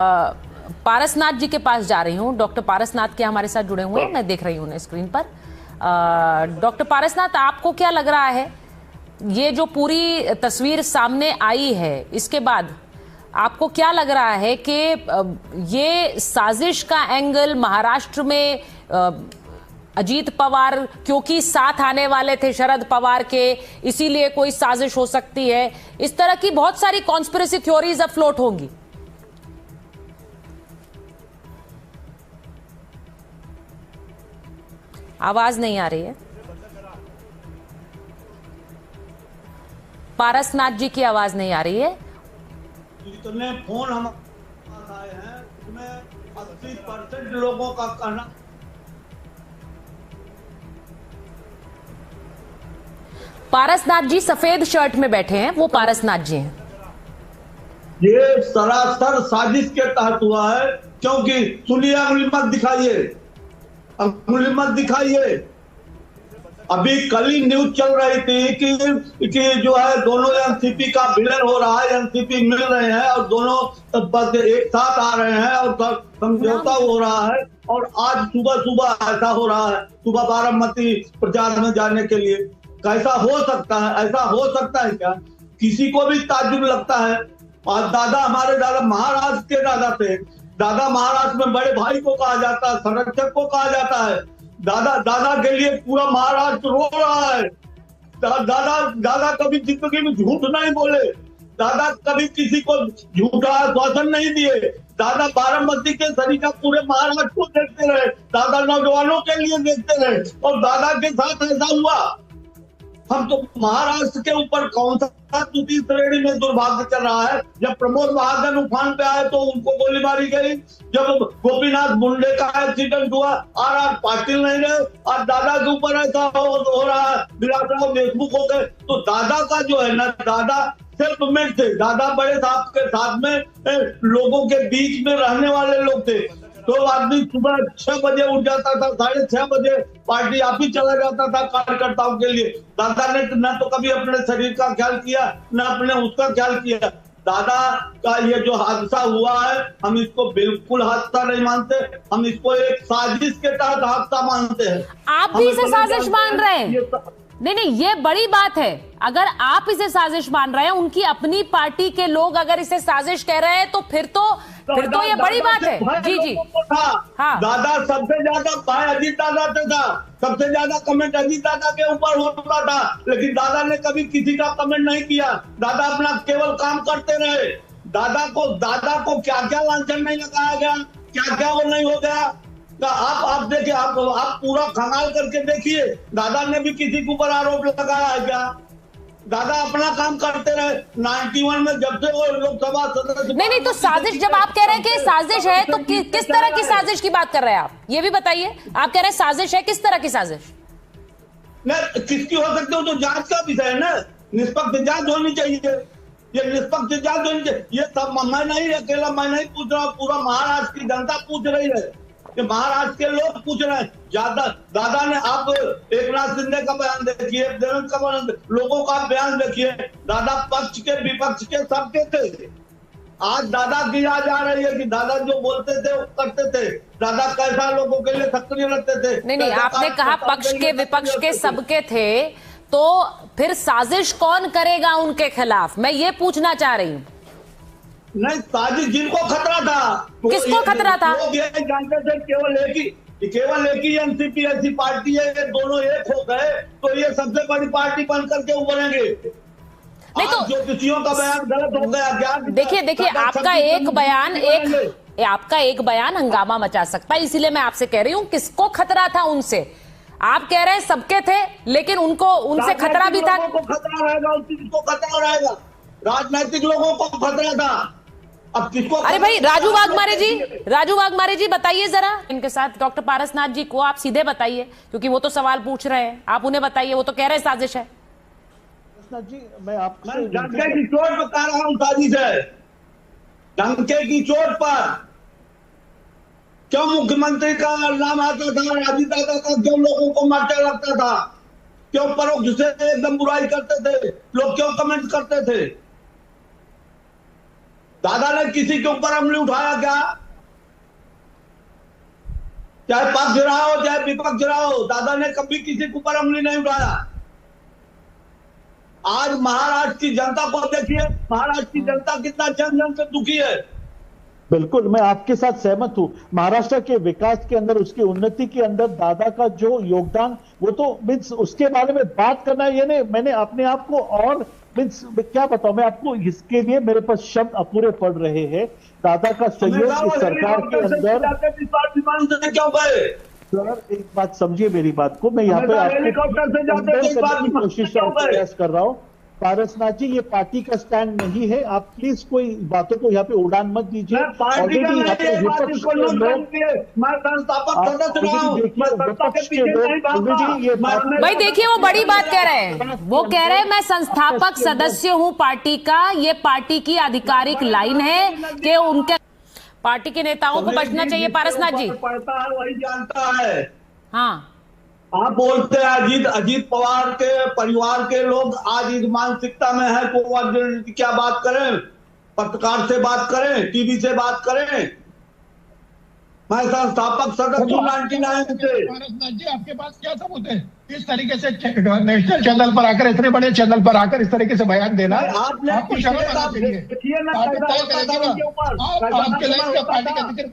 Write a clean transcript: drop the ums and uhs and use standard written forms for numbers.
पारसनाथ जी के पास जा रही हूँ। डॉक्टर पारसनाथ के हमारे साथ जुड़े हुए हैं, मैं देख रही हूँ उन्हें स्क्रीन पर। डॉक्टर पारसनाथ, आपको क्या लग रहा है, ये जो पूरी तस्वीर सामने आई है इसके बाद आपको क्या लग रहा है कि ये साजिश का एंगल महाराष्ट्र में अजीत पवार क्योंकि साथ आने वाले थे शरद पवार के, इसीलिए कोई साजिश हो सकती है? इस तरह की बहुत सारी कॉन्स्पिरेसी थ्योरीज अब फ्लोट होंगी। आवाज नहीं आ रही है। पारसनाथ जी की आवाज नहीं आ रही है। जितने फोन हम आए हैं उसमें 80% लोगों का कहना। पारसनाथ जी सफेद शर्ट में बैठे हैं, वो पारसनाथ जी हैं। ये सरासर साजिश के तहत हुआ है, क्योंकि सुनिए, अंगुली मत दिखाइए, अंगुली मत दिखाइए। अभी कल ही न्यूज चल रही थी कि जो है दोनों एनसीपी का विलय हो रहा है, एनसीपी मिल रहे हैं और दोनों एक साथ आ रहे हैं और समझौता हो रहा है। और आज सुबह सुबह ऐसा हो रहा है, सुबह बारामती प्रचार में जाने के लिए। कैसा हो सकता है? ऐसा हो सकता है क्या? किसी को भी ताज्जुब लगता है। और दादा, हमारे दादा महाराष्ट्र के दादा थे। दादा महाराष्ट्र में बड़े भाई को कहा जाता है, संरक्षक को कहा जाता है। दादा के लिए पूरा महाराष्ट्र रो रहा है। दादा कभी जिंदगी में झूठ नहीं बोले। दादा कभी किसी को झूठा आश्वासन नहीं दिए। दादा बारामती के सरीका पूरे महाराष्ट्र को देखते रहे, दादा नौजवानों के लिए देखते रहे, और दादा के साथ ऐसा हुआ। हम तो महाराष्ट्र के ऊपर कौन सा दूसरी श्रेणी में दुर्भाग्य चल रहा है? जब प्रमोद महाजन उफान पे आए तो उनको गोली मारी गई। जब गोपीनाथ मुंडे का एक्सीडेंट हुआ, आर पाटिल नहीं रहे, और दादा के ऊपर ऐसा हो रहा है, विलासराव देशमुख हो गए। तो दादा का जो है ना, दादा सेल्फ मेड थे। दादा बड़े साहब के साथ में लोगों के बीच में रहने वाले लोग थे। तो आदमी सुबह 6 बजे उठ जाता था, 6:30 बजे पार्टी ऑफिस चला जाता था कार्यकर्ताओं के लिए। दादा ने न तो कभी अपने शरीर का ख्याल किया, न अपने उसका ख्याल किया। दादा का ये जो हादसा हुआ है, हम इसको बिल्कुल हादसा नहीं मानते, हम इसको एक साजिश के तहत हादसा मानते हैं। आप भी इसे साजिश मान रहे हैं? नहीं, ये बड़ी बात है। अगर आप इसे साजिश मान रहे हैं, उनकी अपनी पार्टी के लोग अगर इसे साजिश कह रहे हैं, तो फिर तो ये बड़ी बात है। जी हाँ। दादा सबसे ज्यादा भाई अजीत दादा पे था, सबसे ज्यादा कमेंट अजीत दादा के ऊपर होता था, लेकिन दादा ने कभी किसी का कमेंट नहीं किया। दादा अपना केवल काम करते रहे। दादा को क्या क्या लांछन नहीं लगाया गया, क्या क्या वो नहीं हो गया। आप देखिए, आप पूरा खंगाल करके देखिए, दादा ने भी किसी के ऊपर आरोप लगाया है क्या? दादा अपना काम करते रहे। 91 में जब से वो लोकसभा सदस्य। नहीं, तो साजिश, जब आप कह रहे हैं कि साजिश है, तो किस तरह की साजिश की बात कर रहे हैं आप? ये भी बताइए। आप कह रहे हैं साजिश है, किस तरह की साजिश? नहीं, किसकी हो सकती है तो जांच का विषय है ना। निष्पक्ष जांच होनी चाहिए। ये निष्पक्ष जांच होनी चाहिए। ये सब मैं नहीं अकेला, मैं नहीं पूछ रहा, पूरा महाराष्ट्र की जनता पूछ रही है, कि महाराष्ट्र के लोग पूछ रहे हैं। दादा ने, आप एकनाथ शिंदे का बयान देखिए, देवेंद्र का बयान, लोगों का बयान देखिए। दादा पक्ष के विपक्ष के सबके थे। आज दादा गिरा जा रही है कि दादा जो बोलते थे वो करते थे। दादा कैसा लोगों के लिए सक्रिय रहते थे। नहीं, आपने कहा पक्ष के विपक्ष के सबके थे, तो फिर साजिश कौन करेगा उनके खिलाफ? मैं ये पूछना चाह रही हूँ। नहीं, साजिश जिनको खतरा था, तो किसको खतरा था? लोग ये जानते थे केवल एक ही एनसीपी ऐसी पार्टी है, ये दोनों एक हो गए तो ये सबसे बड़ी पार्टी बन करके उभरेंगे। नहीं तो ज्योतिषियों का बयान गलत हो गया क्या? देखिए, आपका एक बयान हंगामा मचा सकता है, इसीलिए मैं आपसे कह रही हूँ किसको खतरा था उनसे? आप कह रहे हैं सबके थे, लेकिन उनसे खतरा भी था। खतरा रहेगा, किसको खतरा रहेगा? राजनीतिक लोगों को खतरा था। अब किसको? अरे भाई, राजू वाघमारे जी बताइए जरा इनके साथ। डॉक्टर पारसनाथ जी को आप सीधे बताइए, क्योंकि वो तो सवाल पूछ रहे हैं, आप उन्हें बताइए। वो तो कह रहे हैं साजिश है। जी, मैं डंके की चोट पर कह रहा हूं साजिश है। डंके की चोट पर क्यों मुख्यमंत्री का नाम आता था, अजीत दादा का क्यों लोगों को मारने लगता था? क्यों परोक्ष से एकदम बुराई करते थे लोग? क्यों कमेंट करते थे? दादा ने किसी के ऊपर उंगली उठाया क्या? चाहे पक्ष रहा हो चाहे विपक्ष रहा हो, दादा ने कभी किसी के ऊपर उंगली नहीं उठाया। आज महाराष्ट्र की जनता को देखिए, महाराष्ट्र की जनता कितना जन जन से दुखी है। बिल्कुल, मैं आपके साथ सहमत हूं। महाराष्ट्र के विकास के अंदर, उसकी उन्नति के अंदर दादा का जो योगदान, वो तो मीन्स उसके बारे में बात करना, ये नहीं, मैंने अपने आप को और मीन्स क्या बताऊं मैं आपको, इसके लिए मेरे पास शब्द अपूरे पड़ रहे हैं। दादा का सहयोग इस सरकार के अंदर, क्यों गए? सर एक बात समझिए मेरी बात को, मैं यहाँ पे हेलीकॉप्टर से जाते आपको समझने की कोशिश और प्रयास कर रहा हूँ। पारसनाथ जी, ये पार्टी का स्टैंड नहीं है, आप प्लीज कोई बातों को यहाँ पे उड़ान मत दीजिए। पार्टी का यहाँ पे विपक्ष के लोग, मैं संस्थापक सदस्य रहा हूं, मैं सत्ता के पीछे नहीं भागता। भाई देखिए, वो बड़ी बात कह रहे हैं, वो कह रहे हैं मैं संस्थापक सदस्य हूं पार्टी का। ये पार्टी की आधिकारिक लाइन है कि उनके पार्टी के नेताओं को बचना चाहिए। पारसनाथ जी पढ़ता है वही जानता है। हाँ, आप बोलते हैं अजीत पवार के परिवार के लोग आज इस मानसिकता में है को क्या बात करें, पत्रकार से बात करें, टीवी से बात करें। मैं संस्थापक सदस्य हूं 99 से। पारसनाथ जी, आपके पास क्या सबूत है इस तरीके से नेशनल चैनल पर आकर, इतने बड़े चैनल पर आकर इस तरीके से बयान देना? आपने आपको शर्म आना चाहिए। देखिए ना, पार्टी तय करेगी ना, आपके लाइन का पार्टी का जिक्र